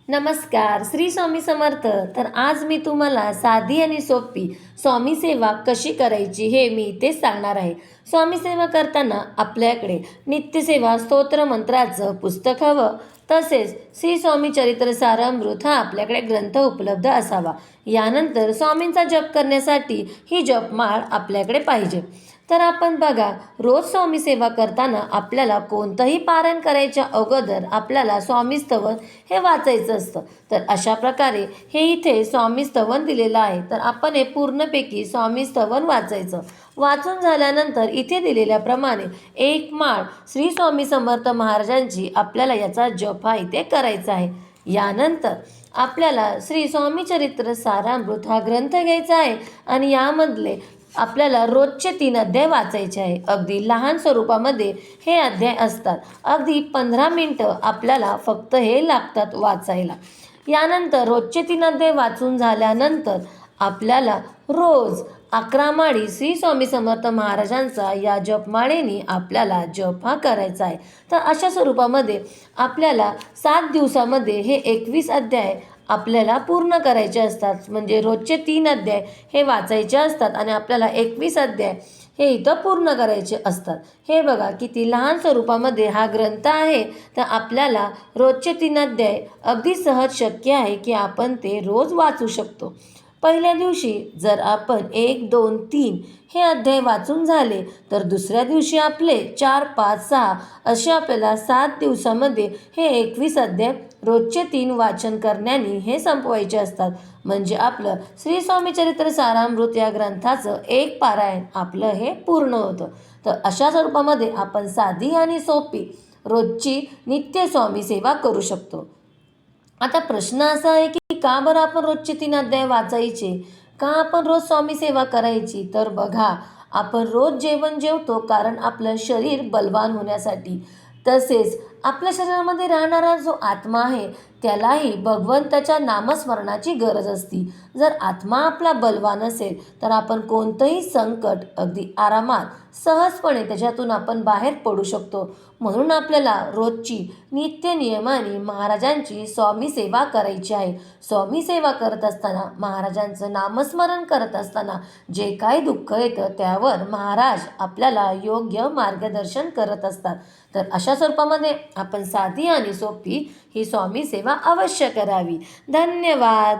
नमस्कार, श्री स्वामी समर्थ. तर आज मी तुम्हाला साधी आणि सोपी स्वामी सेवा कशी करायची हे मी इथेच सांगणार आहे. स्वामी सेवा करताना आपल्याकडे नित्यसेवा स्तोत्र मंत्राचं पुस्तक हवं. तसेच श्री स्वामी चरित्र सारामृत हा आपल्याकडे ग्रंथ उपलब्ध असावा. यानंतर स्वामींचा जप करण्यासाठी ही जपमाळ आपल्याकडे पाहिजे. तर आपण बघा, रोज स्वामी सेवा करताना आपल्याला कोणतंही पारायण करायच्या अगोदर आपल्याला स्वामी स्तवन हे वाचायचं असतं. तर अशा प्रकारे हे इथे स्वामी स्तवन दिलेलं आहे. तर आपण हे पूर्णपैकी स्वामी स्तवन वाचायचं. वाचून झाल्यानंतर इथे दिलेल्याप्रमाणे एक माळ श्री स्वामी समर्थ महाराजांची आपल्याला याचा जप हा इथे करायचा आहे. यानंतर आपल्याला श्री स्वामी चरित्र सारामृत हा ग्रंथ घ्यायचा आहे आणि यामधले आपल्याला रोजचे 3 अध्याय वाचायचे आहे. अगदी लहान स्वरूपामध्ये हे अध्याय असतात. अगदी 15 मिनटं आपल्याला फक्त हे लागतात वाचायला. यानंतर रोजचे 3 अध्याय वाचून झाल्यानंतर आपल्याला रोज 11 माळी श्री स्वामी समर्थ महाराजांचा या जपमाळेने आपल्याला जप हा करायचा आहे. तर अशा स्वरूपामध्ये आपल्याला 7 दिवसामध्ये हे 21 अध्याय आपल्याला पूर्ण करायचे असतात. म्हणजे रोजचे 3 अध्याय हे वाचायचे असतात आणि आपल्याला 21 अध्याय हे इथं पूर्ण करायचे असतात. हे बघा किती लहान स्वरूपामध्ये हा ग्रंथ आहे. तर आपल्याला रोजचे 3 अध्याय अगदी सहज शक्य आहे की आपण ते रोज वाचू शकतो. पहिल्या दिवशी जर आपण 1, 2, 3 हे अध्याय वाचून झाले तर दुसऱ्या दिवशी आपले 4, 5, 6 असे आपल्याला 7 दिवसामध्ये हे 21 अध्याय रोजचे 3 वाचन करण्याने हे संपवायचे असतात. म्हणजे आपलं श्री स्वामी चरित्र सारामृत या ग्रंथाचं एक पारायण आपलं हे पूर्ण होतं. तर अशा स्वरूपामध्ये आपण साधी आणि सोपी रोजची नित्य स्वामी सेवा करू शकतो. आता प्रश्न असा आहे की का बरं आपण रोजचे 3 अध्याय वाचायचे? का आपण रोज स्वामी सेवा करायची? तर बघा, आपण रोज जेवण जेवतो कारण आपलं शरीर बलवान होण्यासाठी. तसेच आपल्या शरीरामध्ये राहणारा जो आत्मा आहे त्यालाही भगवंताच्या नामस्मरणाची गरज असते. जर आत्मा आपला बलवान असेल तर आपण कोणतंही संकट अगदी आरामात सहजपणे त्याच्यातून आपण बाहेर पडू शकतो. म्हणून आपल्याला रोजची नित्य नियमाने महाराजांची स्वामी सेवा करायची आहे. स्वामी सेवा करत असताना महाराजांचं नामस्मरण करत असताना जे काही दुःख येतं त्यावर महाराज आपल्याला योग्य मार्गदर्शन करत असतात. तर अशा स्वरूपामध्ये आपण साधी आणि सोपी ही स्वामी सेवा अवश्य करावी. धन्यवाद.